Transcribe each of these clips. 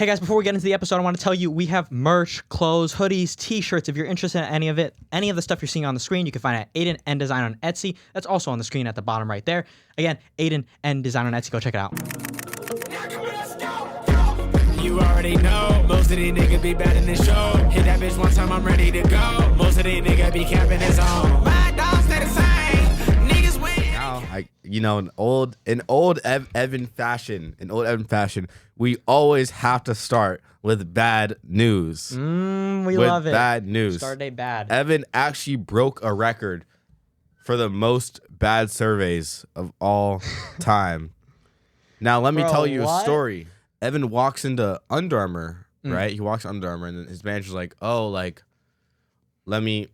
Hey guys, before we get into the episode, I want to tell you we have merch, clothes, hoodies, t-shirts. If you're interested in any of it, any of the stuff you're seeing on the screen, you can find it at Aidan N Design on Etsy. That's also on the screen at the bottom right there. Again, Aidan N Design on Etsy. Go check it out. You already know, most of these niggas be bad in the show. Hit that bitch one time, I'm ready to go. Most of these niggas be capping his own. My dogs stay the same. Niggas win. Now, in old Evan fashion, we always have to start with bad news. We love it. Bad news. Start day bad. Evan actually broke a record for the most bad surveys of all time. Now, let me tell you a story. Evan walks into Under Armour, right? He walks Under Armour, and his manager's like, "Oh, like, let me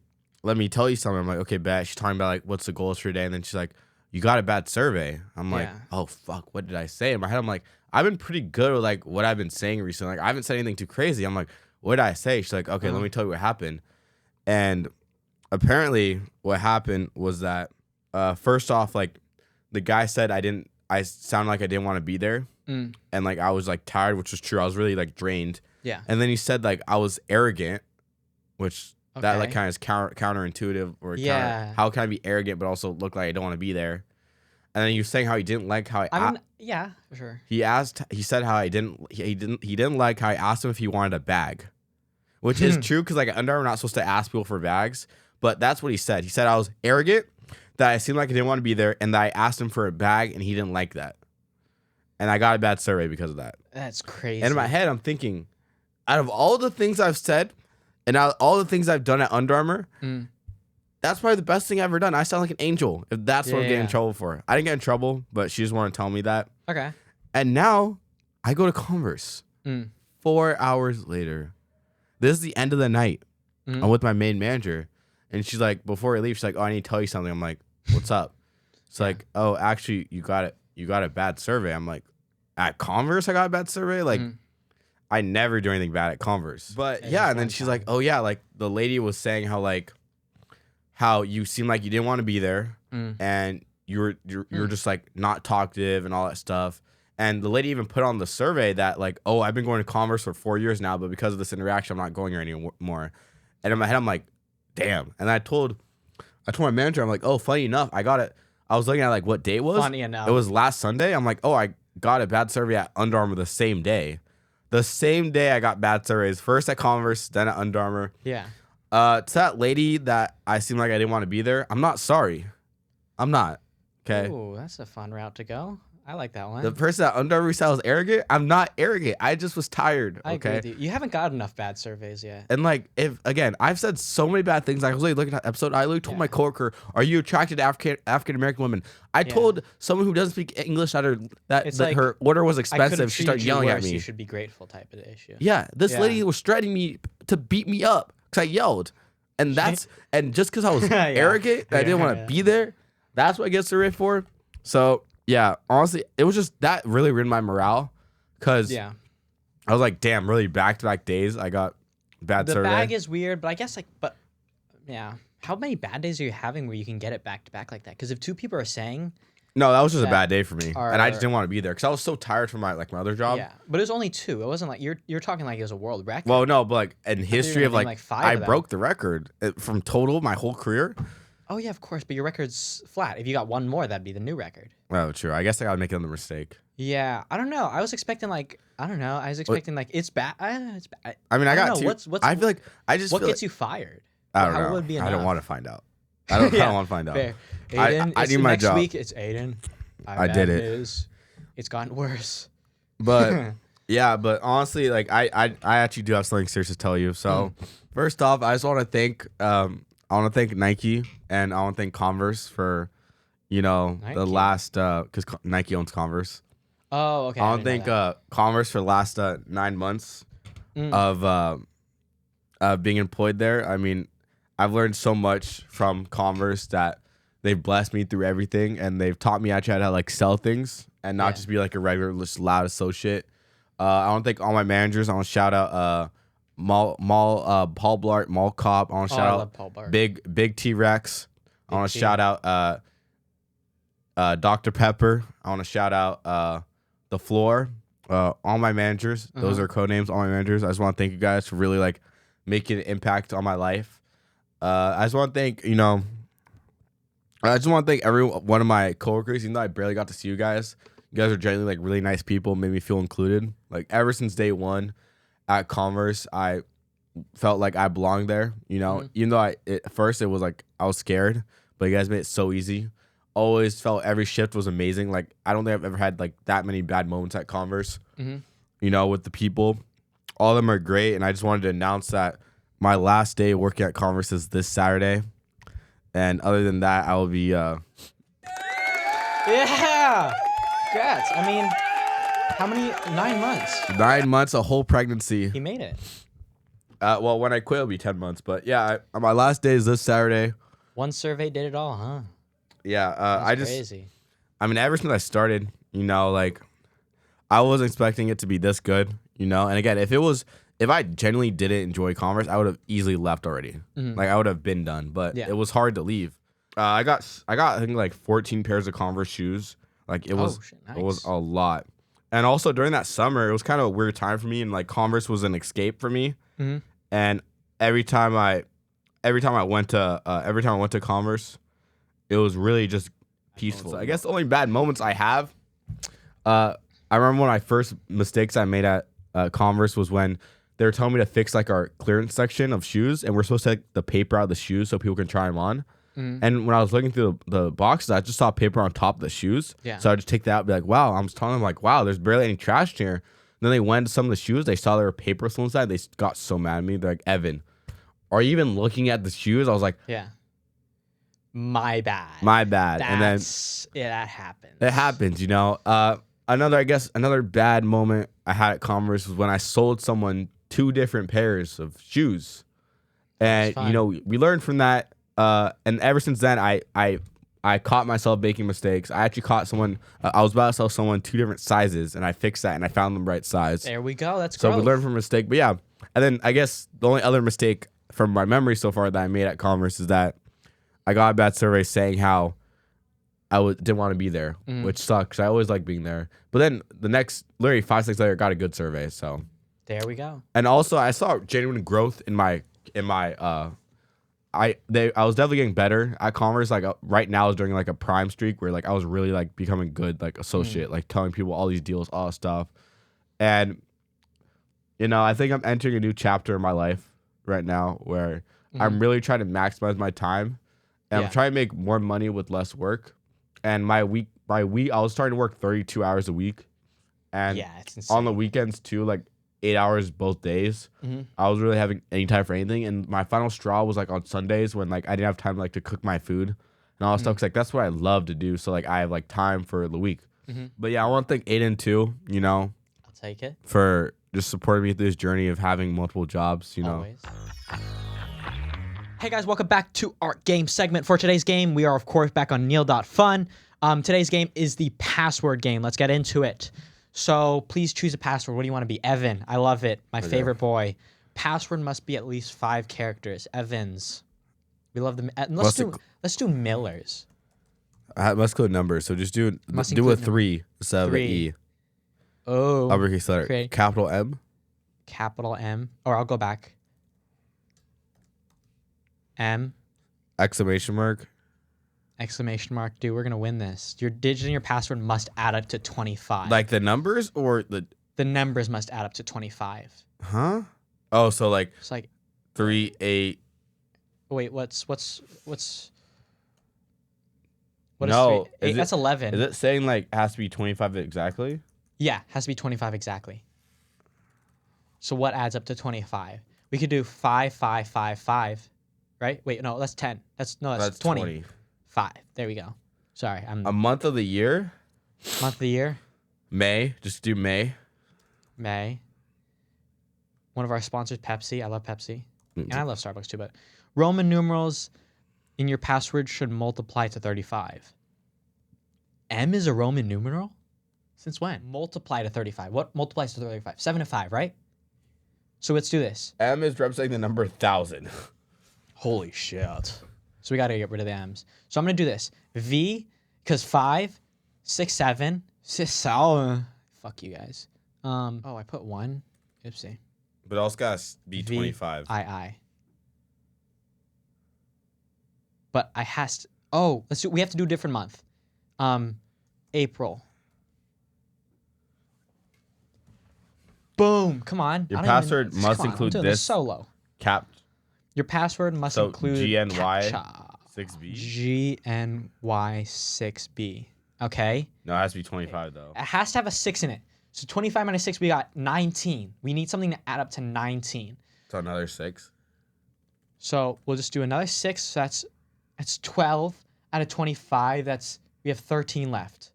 tell you something." I'm like, "Okay, bad." She's talking about like, what's the goals for today, and then she's like, "You got a bad survey." I'm like, "Oh fuck, what did I say?" In my head, I'm like, I've been pretty good with like what I've been saying recently. Like, I haven't said anything too crazy. I'm like, "What did I say?" She's like, "Okay, let me tell you what happened." And apparently, what happened was that first off, like, the guy said I sounded like I didn't want to be there. And like I was like tired, which was true. I was really like drained. Yeah. And then he said like I was arrogant, which that like kind of is counterintuitive or how can I be arrogant but also look like I don't want to be there? And then he was saying how he didn't like how yeah, for sure. He said how he didn't like how I asked him if he wanted a bag, which is true because like Under Armour, we're not supposed to ask people for bags, but that's what he said. He said I was arrogant, that I seemed like I didn't want to be there, and that I asked him for a bag and he didn't like that. And I got a bad survey because of that. That's crazy. And in my head, I'm thinking, out of all the things I've said and out of all the things I've done at Under Armour, that's probably the best thing I've ever done. I sound like an angel, if that's what I'm getting in trouble for. I didn't get in trouble, but she just wanted to tell me that. Okay. And now I go to Converse 4 hours later. This is the end of the night. I'm with my main manager. And she's like, before I leave, she's like, "Oh, I need to tell you something." I'm like, "What's up?" It's like, "Oh, actually, you got a bad survey." I'm like, "At Converse, I got a bad survey?" Like, I never do anything bad at Converse. But yeah, and then she's like, "Oh yeah, like the lady was saying how you seem like you didn't want to be there, and you're just like not talkative and all that stuff." And the lady even put on the survey that like, "Oh, I've been going to Converse for 4 years now, but because of this interaction, I'm not going here anymore." And in my head, I'm like, "Damn!" And I told my manager, I'm like, "Oh, funny enough, I got it." I was looking at like what day it was. Funny enough, it was last Sunday. I'm like, "Oh, I got a bad survey at Under Armour the same day." The same day I got bad surveys. First at Converse, then at Under Armour. Yeah. To that lady that I seemed like I didn't want to be there, I'm not sorry. I'm not. Okay. Ooh, that's a fun route to go. I like that one. The person at Under Armour said I was arrogant. I'm not arrogant. I just was tired. I agree with you. You haven't got enough bad surveys yet. And like, if again, I've said so many bad things. I was looking at that episode. I literally told my coworker, "Are you attracted to African American women?" I told someone who doesn't speak English that like, her order was expensive. She started yelling at me. You should be grateful, type of issue. Yeah, this lady was threatening me to beat me up because I yelled, and just because I was arrogant, I didn't want to be there. That's what I get surveyed for. So. Yeah, honestly, it was just that really ruined my morale because I was like, damn, really back-to-back days I got bad survey. The bag is weird, but I guess how many bad days are you having where you can get it back-to-back like that? Because if two people are saying... No, that was just a bad day for me, and I just didn't want to be there because I was so tired from my other job. Yeah, but it was only two. It wasn't like you're talking like it was a world record. Well, no, but like in history of like I broke the record from total my whole career. Oh, yeah, of course, but your record's flat. If you got one more, that'd be the new record. Oh, true. I guess I gotta make another mistake. Yeah, I don't know. I was expecting it's bad. It's bad. I mean, I got two. I feel like what gets you fired? I don't know. Would be enough? I don't want to find out. I don't want to find out. Fair. Aidan, I need my job. Next week, it's Aidan. I did it. It's gotten worse. But yeah, but honestly, like I actually do have something serious to tell you. So first off, I just want to thank Nike and I want to thank Converse for, the last because Nike owns Converse. Oh, okay. I want to thank Converse for the last 9 months of being employed there. I mean, I've learned so much from Converse that they've blessed me through everything, and they've taught me actually how to like sell things and not just be like a regular just loud associate. I want to thank all my managers. I want to shout out Paul Blart, Mall Cop. I want to shout out Big T-Rex. I want to shout out Dr. Pepper. I want to shout out The Floor. all my managers. Those are code names. All my managers. I just want to thank you guys for really like making an impact on my life. I just want to thank I just want to thank every one of my coworkers. Even though I barely got to see you guys are genuinely like really nice people. Made me feel included. Like ever since day one at Converse, I felt like I belonged there. You know, even though at first it was like I was scared, but you guys made it so easy. Always felt every shift was amazing. Like I don't think I've ever had like that many bad moments at Converse. You know, with the people, all of them are great. And I just wanted to announce that my last day working at Converse is this Saturday. And other than that, I will be. Yeah. Congrats. I mean, how many? 9 months. 9 months, a whole pregnancy. He made it. Well, when I quit, it'll be 10 months. But yeah, my last day is this Saturday. One survey did it all, huh? Yeah. That's crazy. I mean, ever since I started, you know, like I wasn't expecting it to be this good, you know. And again, if I genuinely didn't enjoy Converse, I would have easily left already. Like I would have been done. But it was hard to leave. I got I think like 14 pairs of Converse shoes. Like it was a lot. And also during that summer, it was kind of a weird time for me, and like Converse was an escape for me. And every time I went to Converse, it was really just peaceful. So I guess the only bad moments I have, I remember one of my first mistakes I made at Converse was when they were telling me to fix like our clearance section of shoes, and we're supposed to take the paper out of the shoes so people can try them on. And when I was looking through the boxes, I just saw paper on top of the shoes. Yeah. So I just take that out and be like, wow. I was telling them like, wow, there's barely any trash here. And then they went to some of the shoes. They saw there were paper still inside. They got so mad at me. They're like, Evan, are you even looking at the shoes? I was like, yeah. My bad. And then that happens. It happens, you know. Another bad moment I had at Converse was when I sold someone 2 different pairs of shoes. And you know, we learned from that. And ever since then, I caught myself making mistakes. I actually caught someone. I was about to sell someone 2 different sizes, and I fixed that, and I found them right size. There we go. That's so growth. We learned from a mistake. But yeah, and then I guess the only other mistake from my memory so far that I made at Converse is that I got a bad survey saying how didn't want to be there, which sucks. I always like being there. But then the next, literally 5 6 later, got a good survey. So there we go. And also, I saw genuine growth in my. I was definitely getting better at Converse. Like right now, I was during like a prime streak where like I was really like becoming good like associate, like telling people all these deals, all this stuff. And you know, I think I'm entering a new chapter in my life right now where I'm really trying to maximize my time, and I'm trying to make more money with less work. And my week, I was starting to work 32 hours a week, and it's insane. On the weekends too, like 8 hours both days. I was really having any time for anything, and my final straw was like on Sundays when like I didn't have time like to cook my food and all that stuff, because like that's what I love to do. So like I have like time for the week. But yeah, I want to thank Aidan too. You know, I'll take it for just supporting me through this journey of having multiple jobs. You know. Always. Hey guys, welcome back to our game segment. For today's game, we are of course back on Neil.fun. Today's game is the password game. Let's get into it. So please choose a password. What do you want to be? Evan. I love it. My favorite boy. Password must be at least 5 characters. Evans. We love them. Let's do Millers. Must code numbers. So just do a 3 instead of an E. Oh. Uppercase letter. Great. Capital M. Capital M. Or I'll go back. M. Exclamation mark. Exclamation mark. Dude, we're going to win this. Your digit and your password must add up to 25. Like the numbers or the... The numbers must add up to 25. Huh? Oh, so like... It's like... 3, 8... Wait, what's... What no, is 3? 8, that's 11. Is it saying like it has to be 25 exactly? Yeah, has to be 25 exactly. So what adds up to 25? We could do 5, 5, 5, 5. Right? Wait, no, that's 10. That's 20. 5. There we go. Sorry, a month of the year. Month of the year. May. Just do May. May. One of our sponsors, Pepsi. I love Pepsi, and I love Starbucks too. But Roman numerals in your password should multiply to 35. M is a Roman numeral. Since when? Multiply to 35. What multiplies to 35? 7 and 5, right? So let's do this. M is representing the number 1,000. Holy shit. So we got to get rid of the M's. So I'm going to do this. V, because 5, 6, 7, 6, fuck you guys. I put 1. Oopsie. But also got to be 25. I. But I has to. Oh, we have to do a different month. April. Boom. Come on. Your password must include this. Solo. Capped. Your password must include GNY CAPTCHA. 6B. GNY6B. Okay. No, it has to be 25 though. It has to have a 6 in it. So 25 minus 6, we got 19. We need something to add up to 19. So another 6. So we'll just do another 6. So that's 12 out of 25. We have 13 left.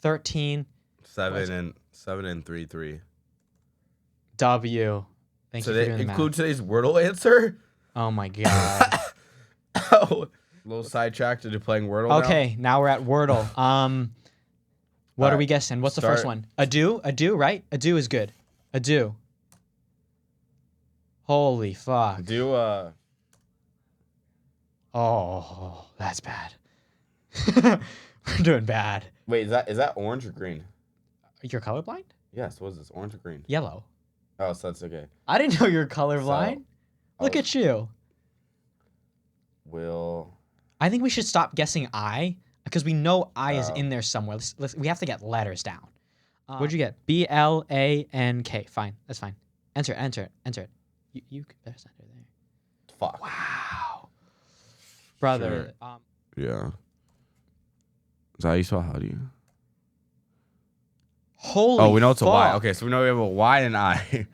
13. 7 and 3, 3. W. Thank you for doing they the math. include today's Wordle answer? Oh my god. Oh, a little sidetracked into playing Wordle. Okay, now we're at Wordle. What are we guessing? What's the first one? Adieu, right? Adieu is good. Adieu. Holy fuck. Do Oh, that's bad. We're doing bad. Wait, is that orange or green? You're colorblind? Yes. What is this? Orange or green? Yellow. Oh, so that's okay. I didn't know you were colorblind. Look at you. I think we should stop guessing I, because we know I is in there somewhere. We have to get letters down. What'd you get? BLANK. Fine. That's fine. Enter it. You better enter there. Fuck. Wow. Brother. Sure. Yeah. Is that how you spell howdy? Holy Oh, we know it's fuck. a Y. Okay, so we know we have a Y and an I.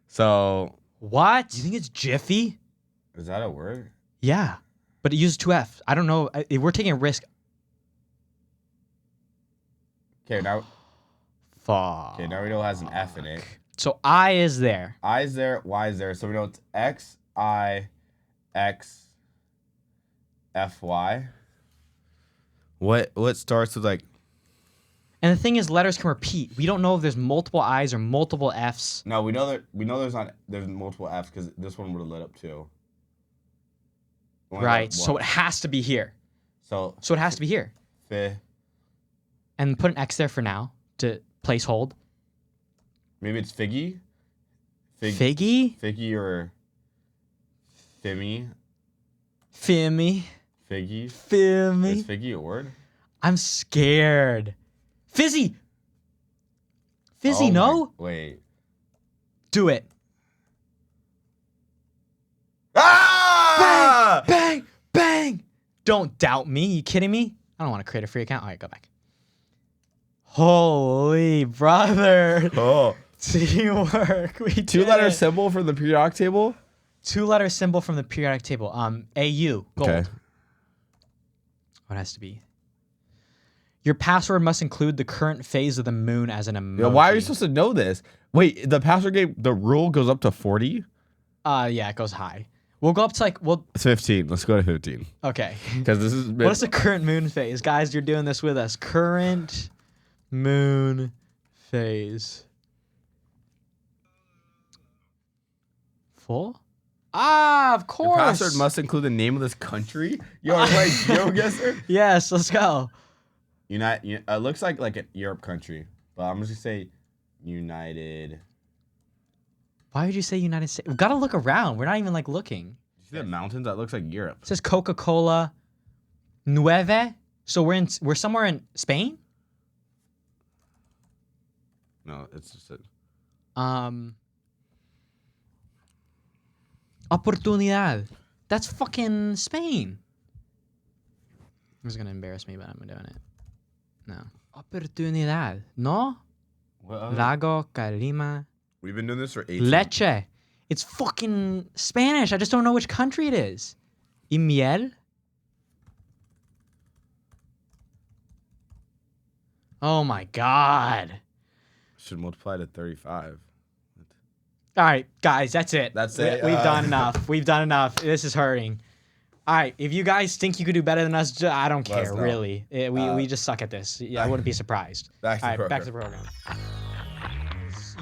So. What? You think it's Jiffy? Is that a word? Yeah. But it uses 2 F. I don't know. We're taking a risk. Okay, now. Fuck. Okay, now we know it has an F in it. So I is there. I is there, Y is there. So we know it's X, I, X, F, Y. What starts with like. And the thing is, letters can repeat. We don't know if there's multiple I's or multiple F's. No, we know there's multiple F's because this one would have lit up too. Right. So it has to be here. So it has to be here. Fi. And put an X there for now to place hold. Maybe it's Figgy. Figgy? Figgy or Fimmy. Fimmy. Figgy. Fimmy. Is Figgy a word? I'm scared. Fizzy. Fizzy, no? Wait. Do it. Ah! Bang! Bang! Don't doubt me. You kidding me? I don't want to create a free account. All right, go back. Holy brother. Oh. Teamwork. We did 2-letter it. symbol from the periodic table? 2-letter symbol from the periodic table. AU. Gold. Okay. What has to be? Your password must include the current phase of the moon as an emoji. Yeah, why are you supposed to know this? Wait, the password game, the rule goes up to 40? Yeah, it goes high. We'll go up to It's 15. Let's go to 15. Okay. Because this is. What is the current moon phase? Guys, you're doing this with us. Current moon phase. Full? Of course. Your password must include the name of this country? You are right, Joe Guesser? Yes, let's go. It looks like a Europe country, but I'm just gonna say United. Why would you say United States? We've got to look around. We're not even looking. You see the mountains? That looks like Europe. It says Coca-Cola Nueve. So we're somewhere in Spain? No, it's just a. Oportunidad. That's fucking Spain. This is gonna embarrass me, but I'm doing it. No. Oportunidad. No? Lago Calima. We've been doing this for 18. Leche. It's fucking Spanish. I just don't know which country it is. Y miel? Oh my god. Should multiply to 35. All right, guys, that's it. That's it. We've done enough. We've done enough. This is hurting. All right, if you guys think you could do better than us, I don't care, really. We just suck at this. Yeah, I wouldn't be surprised. Back to the back to the program.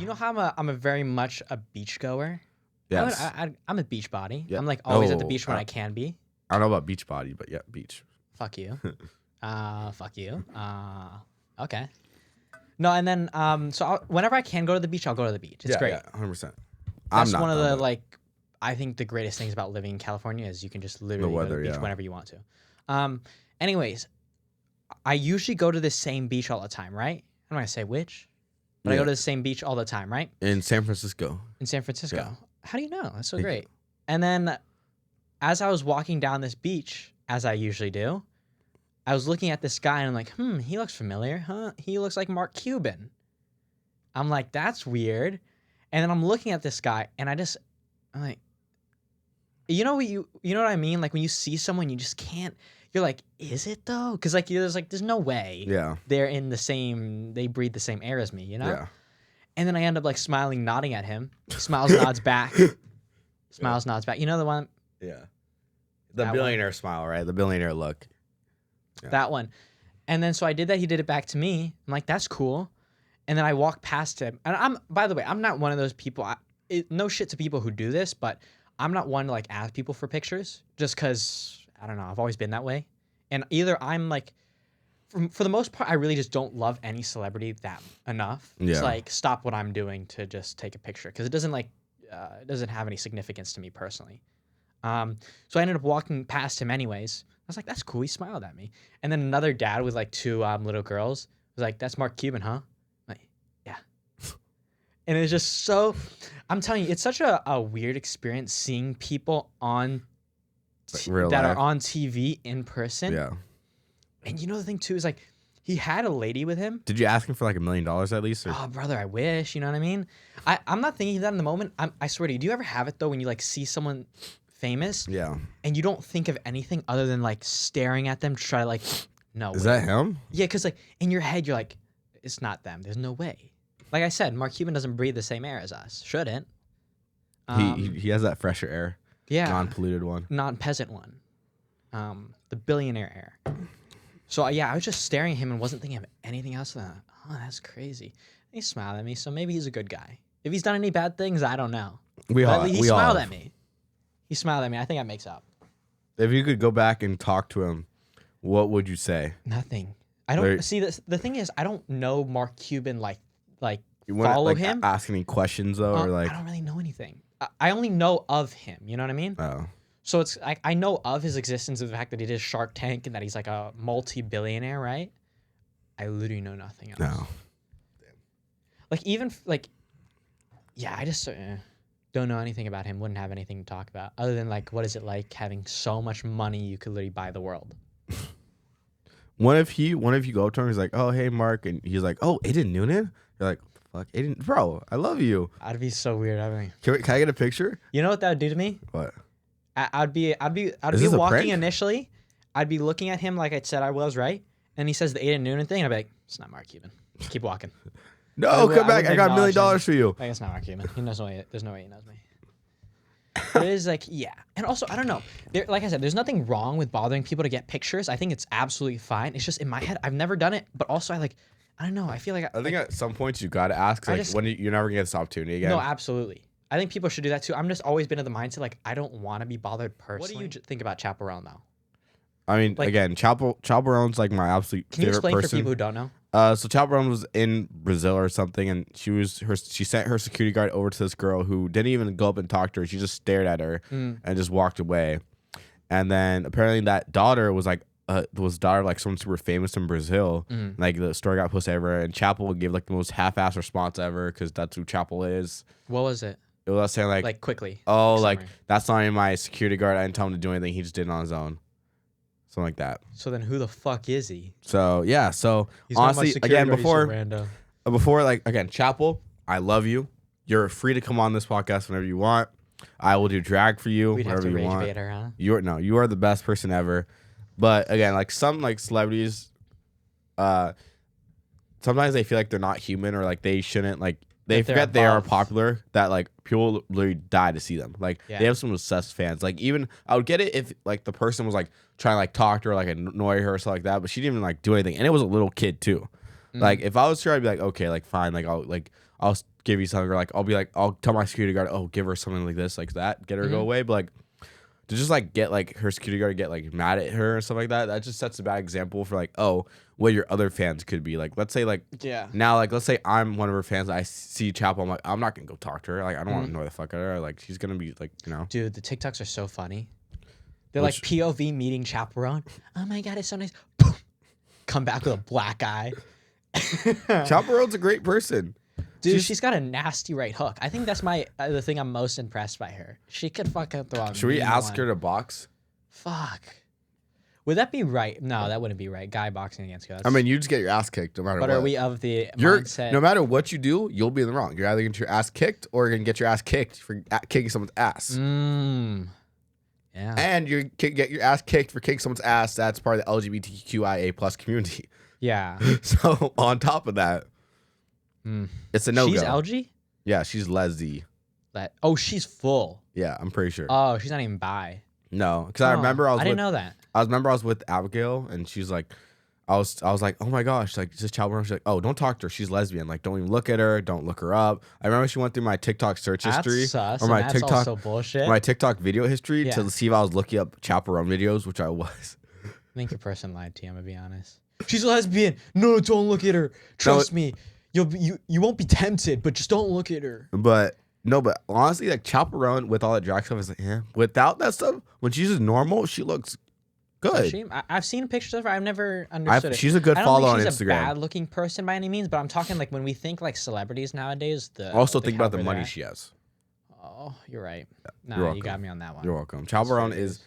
You know how I'm a very much a beach goer? Yes. I'm a beach body. Yeah. I'm like always at the Oh, beach when I can be. I don't know about beach body, but yeah, beach. Fuck you. Fuck you. Okay. No, and then whenever I can go to the beach, I'll go to the beach. It's great. Yeah, 100%. That's one of the I think the greatest things about living in California is you can just literally go to the beach whenever you want to. Anyways, I usually go to the same beach all the time, right? I'm not gonna say which, but I go to the same beach all the time, right? In San Francisco. In San Francisco. Yeah. How do you know? That's so great. And then as I was walking down this beach, as I usually do, I was looking at this guy and I'm like, he looks familiar, huh? He looks like Mark Cuban. I'm like, that's weird. And then I'm looking at this guy and I'm like, you know what I mean? Like when you see someone, you just can't. You're like, is it though? Because there's no way. Yeah. They breathe the same air as me, you know? Yeah. And then I end up like smiling, nodding at him. He smiles, nods back. Smiles, nods back. You know the one? Yeah. The billionaire smile, right? The billionaire look. Yeah. That one. And then so I did that. He did it back to me. I'm like, that's cool. And then I walked past him. And by the way, I'm not one of those people. No shit to people who do this, but I'm not one to like ask people for pictures just because, I don't know, I've always been that way. And either I'm like, for the most part, I really just don't love any celebrity that enough. Yeah. It's like, stop what I'm doing to just take a picture. Because it doesn't have any significance to me personally. So I ended up walking past him anyways. I was like, that's cool. He smiled at me. And then another dad with like two little girls was like, that's Mark Cuban, huh? Yeah. And it's just so, I'm telling you, it's such a weird experience seeing people on that are on TV in person. Yeah. And you know the thing too is like, he had a lady with him. Did you ask him for like $1 million at least? Or? Oh, brother, I wish. You know what I mean? I'm not thinking of that in the moment. I swear to you. Do you ever have it though when you like see someone famous? Yeah. And you don't think of anything other than like staring at them to try to like, no. Is that him? Yeah, because like in your head you're like, it's not them. There's no way. Like I said, Mark Cuban doesn't breathe the same air as us. Shouldn't. He has that fresher air. Yeah. Non-polluted one. Non-peasant one. The billionaire air. So yeah, I was just staring at him and wasn't thinking of anything else than that. Oh, that's crazy. He smiled at me, so maybe he's a good guy. If he's done any bad things, I don't know. He smiled at me. He smiled at me. I think that makes up. If you could go back and talk to him, what would you say? Nothing. I don't see this. The thing is, I don't know Mark Cuban like you follow him. Ask any questions though, or like I don't really know anything. I only know of him. You know what I mean? Oh. So it's I know of his existence, of the fact that he did Shark Tank and that he's like a multi-billionaire, right? I literally know nothing else. No. Like even like, yeah, I just don't know anything about him. Wouldn't have anything to talk about other than like, what is it like having so much money you could literally buy the world? What if you go up to him, he's like, oh hey Mark, and he's like, oh Aidan Noonan? You're like, fuck Aidan, bro, I love you. I'd be so weird. Can I get a picture? You know what that would do to me? What? I'd be walking initially. I'd be looking at him like I said I was, right? And he says the Aidan Noonan thing, and I'd be like, it's not Mark Cuban. Keep walking. No, come back. I got $1 million for you. Like, it's not Mark Cuban. There's no way he knows me. It is like, yeah. And also, I don't know. Like I said, there's nothing wrong with bothering people to get pictures. I think it's absolutely fine. It's just in my head, I've never done it. But also, I don't know. I feel like I think at some points you got to ask. When you're never gonna get this opportunity again. No, absolutely. I think people should do that too. I'm just always been in the mindset like I don't want to be bothered personally. What do you think about Chappell Roan though? I mean, like, again, Chappell Roan's like my absolute favorite person. Can you explain for people who don't know? So Chappell Roan was in Brazil or something, and she sent her security guard over to this girl who didn't even go up and talk to her. She just stared at her and just walked away. And then apparently that daughter was like daughter of like someone super famous in Brazil. Like the story got posted everywhere, and Chappell gave like the most half-assed response ever because that's who Chappell is. What was it? It was saying like quickly. Oh, like that's not even my security guard. I didn't tell him to do anything. He just did it on his own. Something like that. So then who the fuck is he? So yeah, so he's honestly again before like again, Chappell, I love you. You're free to come on this podcast whenever you want. I will do drag for you whenever you want. Bait her, huh? You are the best person ever. But again, like some like celebrities, sometimes they feel like they're not human or like they shouldn't like they forget they are popular, that like people literally die to see them. Like they have some obsessed fans. Like even I would get it if like the person was like trying to like talk to her, like annoy her or something like that, but she didn't even like do anything. And it was a little kid too. Like if I was her, I'd be like, okay, like fine, like I'll give you something, or like I'll be like, I'll tell my security guard, oh, give her something like this, like that, get her to go away. But like to just like get like her security guard to get like mad at her or stuff like that. That just sets a bad example for like, oh, what your other fans could be. Like, let's say like now, like let's say I'm one of her fans. I see Chappell. I'm like, I'm not gonna go talk to her. Like, I don't want to know the fuck out of her. Like, she's gonna be like, you know. Dude, the TikToks are so funny. They're like POV meeting Chappell Roan. Oh my god, it's so nice. Boom. Come back with a black eye. Chappell Roan's a great person. Dude, she's got a nasty right hook. I think that's the thing I'm most impressed by her. She could fucking throw a Should we ask her to box? Fuck. Would that be right? No, that wouldn't be right. Guy boxing against girls. I mean, you just get your ass kicked no matter what. But are we of the mindset? No matter what you do, you'll be in the wrong. You're either going to get your ass kicked or you're going to get your ass kicked for kicking someone's ass. Yeah. And you get your ass kicked for kicking someone's ass. That's part of the LGBTQIA plus community. Yeah. So on top of that, it's a no-go. She's LG? Yeah, she's lesby. Oh, she's full. Yeah, I'm pretty sure. Oh, she's not even bi. No, because I remember I didn't know that. I was with Abigail, and she's like, I was like, oh my gosh, like, is this Chappell Roan? She's like, oh, don't talk to her. She's lesbian. Like, don't even look at her. Don't look her up. I remember she went through my TikTok search history. That's sus, or my and that's TikTok, also bullshit. my TikTok video history to see if I was looking up Chappell Roan videos, which I was. I think your person lied to you, I'm going to be honest. She's a lesbian. No, don't look at her. Trust me. You won't be tempted, but just don't look at her. But honestly, like Chappell Roan with all that drag stuff is like, without that stuff, when she's just normal, she looks good. I've seen pictures of her. I've never understood it. She's a good follow on Instagram. She's a bad-looking person by any means, but I'm talking like when we think like celebrities nowadays. Also think about the money she has. Oh, you're right. Nah, you got me on that one. You're welcome. Chappell Roan is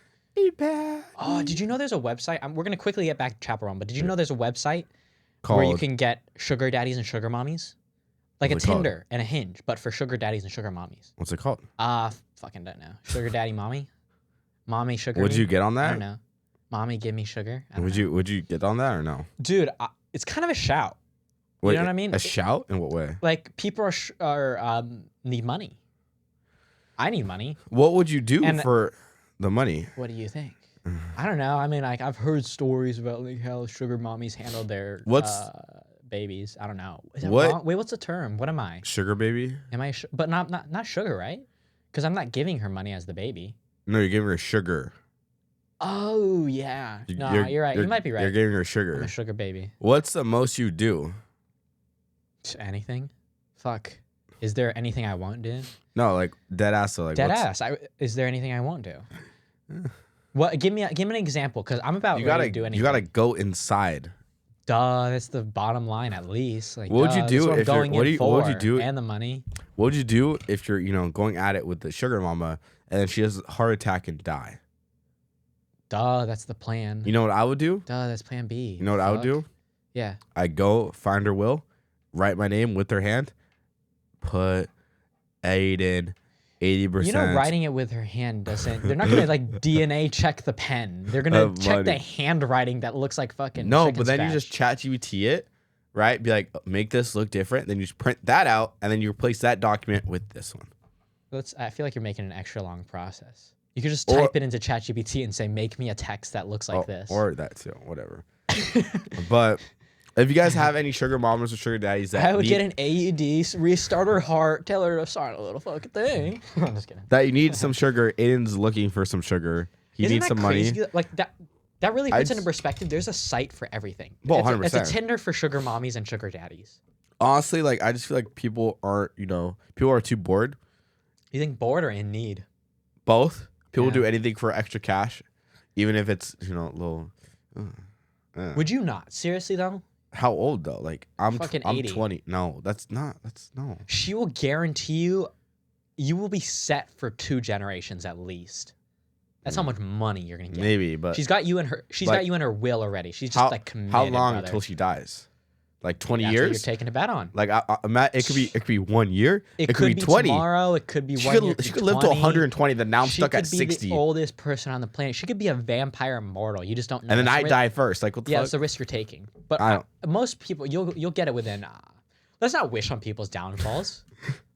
bad. Oh, did you know there's a website? We're gonna quickly get back to Chappell Roan, but did you know there's a website where you can get sugar daddies and sugar mommies? Like a Tinder and a Hinge, but for sugar daddies and sugar mommies. What's it called? Fucking don't know. Sugar daddy mommy? Mommy sugar Would you get on that? I don't know. Mommy give me sugar? Would you get on that or no? Dude, it's kind of a shout. Wait, you know what I mean? A shout? In what way? Like, people are need money. I need money. What would you do for the money? What do you think? I don't know. I mean, like, I've heard stories about like how sugar mommies handle their babies. I don't know. Is that wrong? Wait, what's the term? What am I? Sugar baby? Am I? But not sugar, right? Because I'm not giving her money as the baby. No, you're giving her sugar. Oh yeah. No, you're right. You might be right. You're giving her sugar. I'm a sugar baby. What's the most you do? Anything? Fuck. Is there anything I won't do? No, like dead ass. So like dead ass. Is there anything I won't do? What? Give me an example, because I'm about ready to do anything. You gotta go inside. Duh, that's the bottom line at least. Like, what would you do if going what would you do? And the money. What would you do if you're going at it with the sugar mama and then she has a heart attack and die? Duh, that's the plan. You know what I would do? Duh, that's plan B. You know what I would do? Yeah. I go find her will, write my name with her hand, put Aidan 80%. You know, writing it with her hand doesn't. They're not gonna like DNA check the pen. They're gonna check the handwriting that looks like fucking. No, but then you just ChatGPT it, right? Be like, make this look different. Then you just print that out, and then you replace that document with this one. I feel like you're making an extra long process. You could just type it into ChatGPT and say, make me a text that looks like this. Or that too, whatever. But if you guys have any sugar mamas or sugar daddies that I would get an AED, restart her heart, tell her to start a little fucking thing. I'm just kidding. That you need some sugar. Aiden's looking for some sugar. He needs some money. Like that really puts into perspective. There's a site for everything. Well, 100%. It's a Tinder for sugar mommies and sugar daddies. Honestly, like I just feel like people are too bored. You think bored or in need? Both. People do anything for extra cash, even if it's a little. Would you not? Seriously though? How old though? Like I'm 20. No, that's no. She will guarantee you will be set for 2 generations at least. That's how much money you're gonna get. Maybe, but she's got you in her will already. She's just like committed. How long until she dies? Like 20 years? What you're taking a bet on. Like it could be 1 year. It could be 20. Tomorrow. It could be 1 year. She could live to 120. Then now I'm stuck at 60. She could be the oldest person on the planet. She could be a vampire immortal. You just don't know. And then I die first. Like what the fuck? It's the risk you're taking. But most people, you'll get it within. Let's not wish on people's downfalls.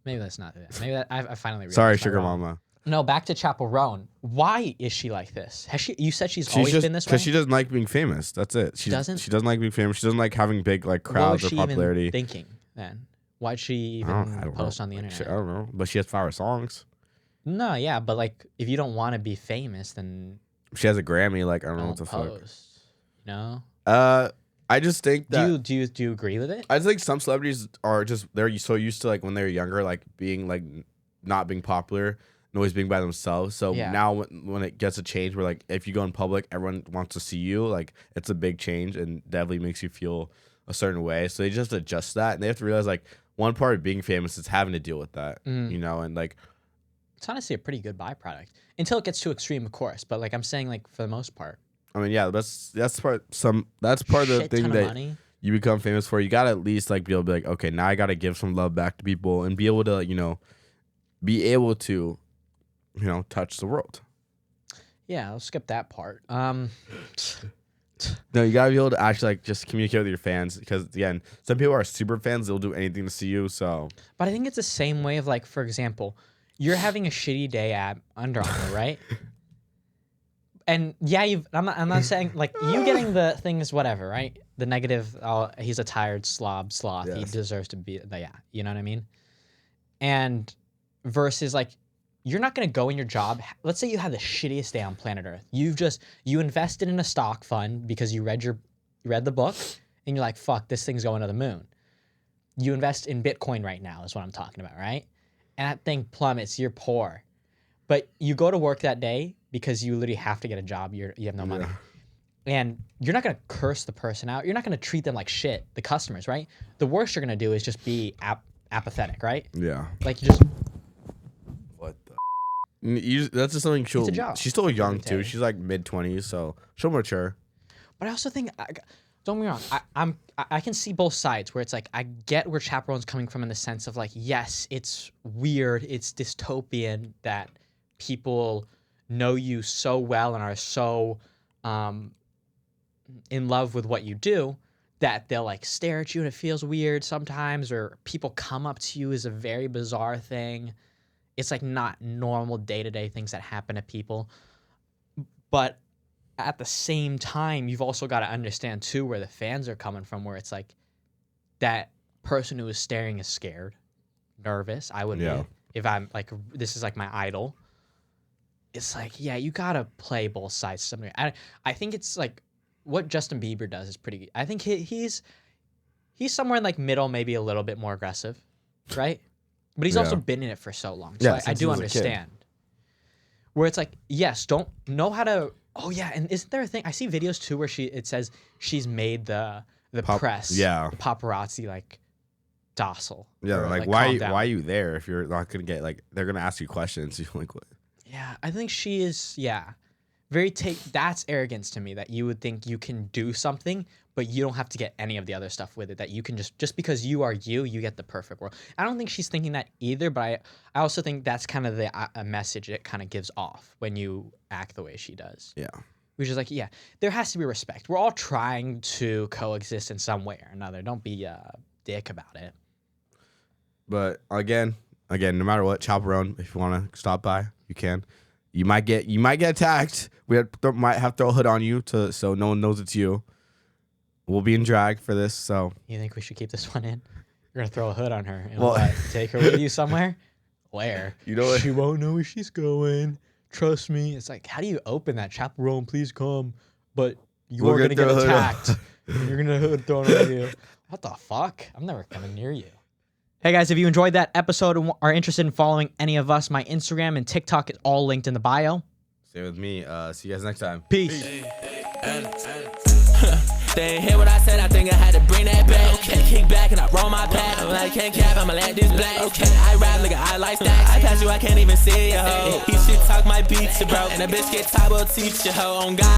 Maybe that's not it. Maybe I finally realized. Sorry, sugar mama. No, back to Chappell Roan. Why is she like this? You said she's always been this way? Because she doesn't like being famous. That's it. She doesn't like being famous. She doesn't like having big like crowds or popularity. What was she even thinking then? Why'd she even post on the internet? I don't know. But she has flower songs. No, yeah, but like if you don't want to be famous, then If she has a Grammy, like I don't know what don't the fuck. post. You know? I just think that Do you agree with it? I just think some celebrities are just they're so used to like when they're younger, like being like not being popular and always being by themselves. So Yeah. now when it gets a change where like if you go in public, everyone wants to see you, like it's a big change and definitely makes you feel a certain way. So they just adjust that and they have to realize like one part of being famous is having to deal with that, you know, and like It's honestly a pretty good byproduct until it gets too extreme, of course. But like I'm saying, like for the most part, I mean, yeah, that's part of the shit thing ton of that money. you become famous for. You gotta at least like be able to be like, okay, now I gotta give some love back to people and be able to, touch the world. Yeah, I'll skip that part. No, you gotta be able to actually like just communicate with your fans because again, some people are super fans; they'll do anything to see you. So, But I think it's the same way of like, for example, you're having a shitty day at Under Armour, right? And yeah, I'm not saying like you getting the thing is whatever, right? The negative, he's a tired sloth. He Yes. deserves to be, yeah, you know what I mean? And versus like, you're not going to go in your job. Let's say you have the shittiest day on planet Earth. You invested in a stock fund because you read the book and you're like, fuck, this thing's going to the moon. You invest in Bitcoin right now is what I'm talking about, right? And that thing plummets, you're poor. But you go to work that day because you literally have to get a job. You have no money. And you're not going to curse the person out. You're not going to treat them like shit, the customers, right? The worst you're going to do is just be apathetic, right? yeah. Like you just... What the? That's just something It's a job. she's still young too. Irritating. She's like mid-20s, so she'll mature. But I also think, don't get me wrong, I can see both sides where it's like, I get where Chappell Roan's coming from in the sense of like, yes, it's weird, it's dystopian that people know you so well and are so in love with what you do that they'll like stare at you and it feels weird sometimes, or people come up to you is a very bizarre thing. It's like not normal day-to-day things that happen to people. But at the same time, you've also got to understand too where the fans are coming from, where it's like that person who is staring is scared, nervous. I would be if I'm like, this is like my idol. It's like, yeah, you gotta play both sides. I think it's like what Justin Bieber does is pretty good. I think he's somewhere in like middle, maybe a little bit more aggressive, right? But he's also been in it for so long, so I do understand. Where it's like, yes, don't know how to. Oh yeah, and isn't there a thing? I see videos too where it says she's made the press, the paparazzi like docile. Yeah, or, like why are you there if you're not gonna get like they're gonna ask you questions? You're like what? Yeah, I think she is. Yeah, that's arrogance to me that you would think you can do something, but you don't have to get any of the other stuff with it. That you can just because you are you get the perfect world. I don't think she's thinking that either, but I also think that's kind of a message it kind of gives off when you act the way she does. Yeah. Which is like, yeah, there has to be respect. We're all trying to coexist in some way or another. Don't be a dick about it. But again, no matter what, Chappell Roan, if you want to stop by, you can. You might get attacked. Might have to throw a hood on you so no one knows it's you. We'll be in drag for this. So you think we should keep this one in? You're gonna throw a hood on her and take her with you somewhere? Where? You know what? She won't know where she's going. Trust me. It's like, how do you open that? Chappell Roan, please come. But you're gonna get attacked. You're gonna hood thrown on you. What the fuck? I'm never coming near you. Hey guys, if you enjoyed that episode and are interested in following any of us, my Instagram and TikTok is all linked in the bio. Stay with me. See you guys next time. Peace. They ain't hear what I said, I think I had to bring that back. Okay, kick back and I roll my pack. I'm like, can't cap, I'ma let this black. Okay, I rap like I like that. I pass you, I can't even see you, ho. He shit talk my beats, bro. And a bitch get top, will teach you, ho. On God.